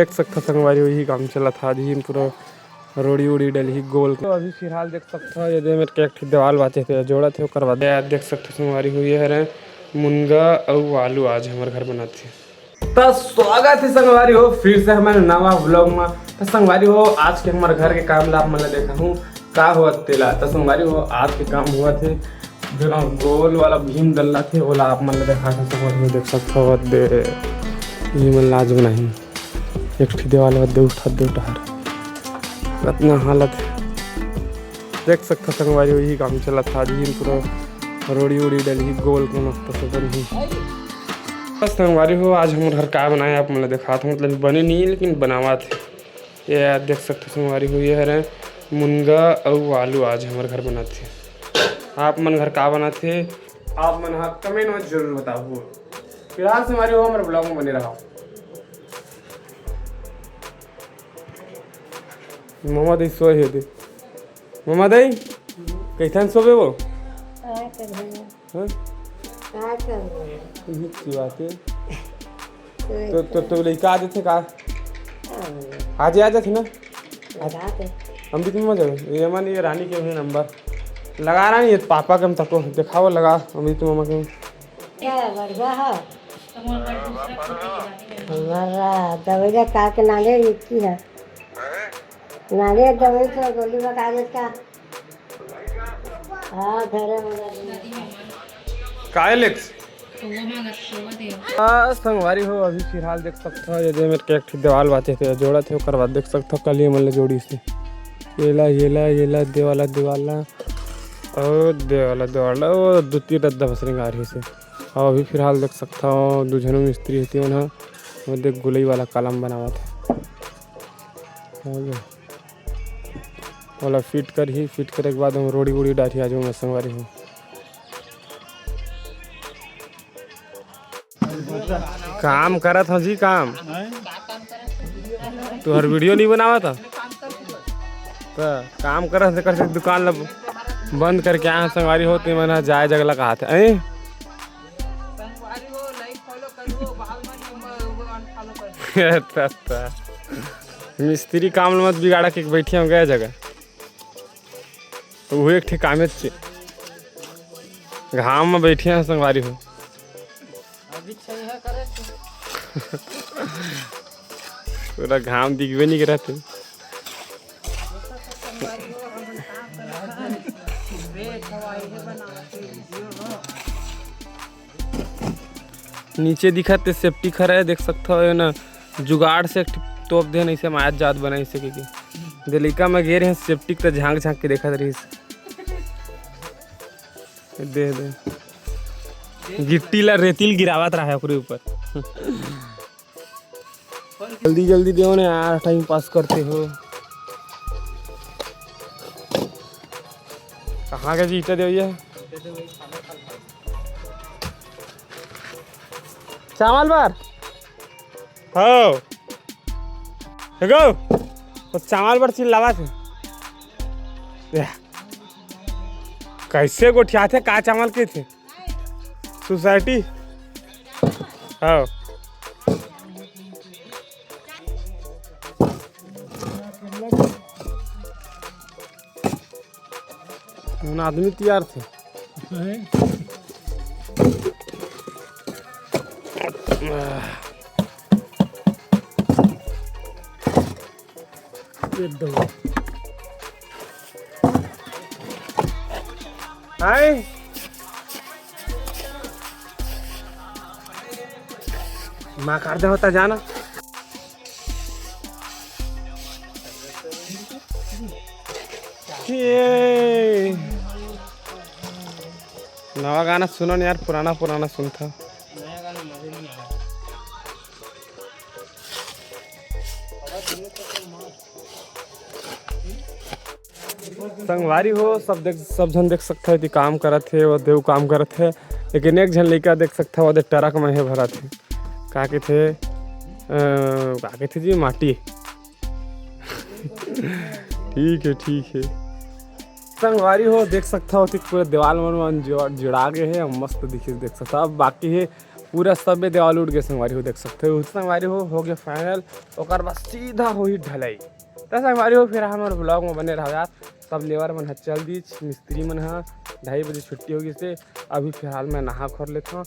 देख सकता संगवारी वही काम चला था जी पूरा रोड़ी उड़ी डली गोल तो अभी फिलहाल देख सकता है ये मेरे के दीवाल बाचे थे जोड़ा थे करवा दे देख सकते संगवारी हुई है मुनगा और आलू आज हमारे घर बनाते हैं। तो स्वागत है संगवारी हो फिर से हमारे नवा व्लॉग में। तो संगवारी हो आज के हमारे घर के काम ला मैं देखा हूँ का हुआ तेला। तो संगवारी हो आज के काम हुआ थे जो गोल वाला भीम डल्ला थे ओला आप मन देखा था संगवारी हो देख सकते हो दे ये मन लाज बनाई एक दीवाल दे उठा दे उठा इतना हालत देख सकता संगवारी वही काम चला था जी पूरा रोड़ी उड़ी डली गोल के मस्त से बनी बस संगवारी हो आज हमारे घर का बनाए आप मतलब देखा था मतलब बने नहीं लेकिन बनावा थे ये देख सकते संगवारी हुई है मुनगा और आलू आज हमारे घर बनाते आप मन घर का बनाते आप मन हाँ कमेंट में जरूर बताओ। फिलहाल संगवारी हो हमारे ब्लॉग में बने रहा मामा दई सोए है दे मामा दई कैथन सोबे वो हां की बात है तो लड़का आ जाते का आज आ जाते ना हम भी तुम जाओ ये मन ये रानी के भी नंबर लगा रहा नहीं पापा के हम तको दिखाओ लगा अभी तुम मामा के क्या बढ़िया है हमारा दवाई का के नाले लिखी है नाले दवाई तो गोली बता देता हाँ घरे कायलेक्स संगवारी हो अभी फिलहाल देख सकते हो ये मेरे के एक दीवाल बाचे थे जोड़ा थे ओकर बाद देख सकते हो कल ये मतलब जोड़ी से येला देवाला और देवाला वो दूती रद्दा भसरेंगे आ रही से और अभी फिलहाल देख सकता हो दो जनों मिस्त्री होती है वो देख गुलई वाला कलम बनावा था वाला फिट करे के बाद हम रोड़ी उड़ी डाठी आ जाऊँ संगवारी हूँ। काम करा था जी काम तो हर वीडियो नहीं बनावा था तो काम करा था कर दुकान लब बंद करके आए संगवारी होते मैंने जाए जगला कहा था मिस्त्री काम मत बिगाड़ा के बैठे हम गए जगह वो एक ठिकाने घाम में बैठे हैं संगवारी हो पूरा घाम दिखबे नहीं करते नीचे दिखते सेफ्टी खरा है देख सकते हो ना जुगाड़ से तोप दे नहीं से मायात जात बनाई सके कि दिलिका में गे रहे सेफ्टी तो झांक के देखा रही दे गिट्टी ला रेतिल गिरावत रहा है ओकरे ऊपर जल्दी दो ने यार टाइम पास करते हो कहाँ के जीता दे भैया चावल बार हो गो तो चावल बार चिल्लावा थे कैसे गोठिया थे का चावल के थे सोसाइटी हाँ आदमी तैयार थे हाय माँ कर दे होता जाना नवा गाना सुनो यार पुराना सुनता संगवारी हो सब जन देख सकते है काम करत थे वो देव काम करत है लेकिन एक जन लड़का देख सकता है वो ट्रक में है भरा थे का थे जी माटी ठीक है संगवारी हो देख सकता हो पूरे दीवार में जुड़ा गए है मस्त दिखे देख सकता अब बाकी है पूरा सब देवाल उठ गए संगवारी हो, देख सकते हो। संगवारी हो गया फाइनल, और बस सीधा हो ही ढलाई। तो संगवारी हो फिर हमारे ब्लॉग में बने रहो यार। सब लेबर मन चल दी, मिस्त्री मन 2:30 बजे छुट्टी होगी से। अभी फिलहाल मैं नहा खोर लेता हूँ।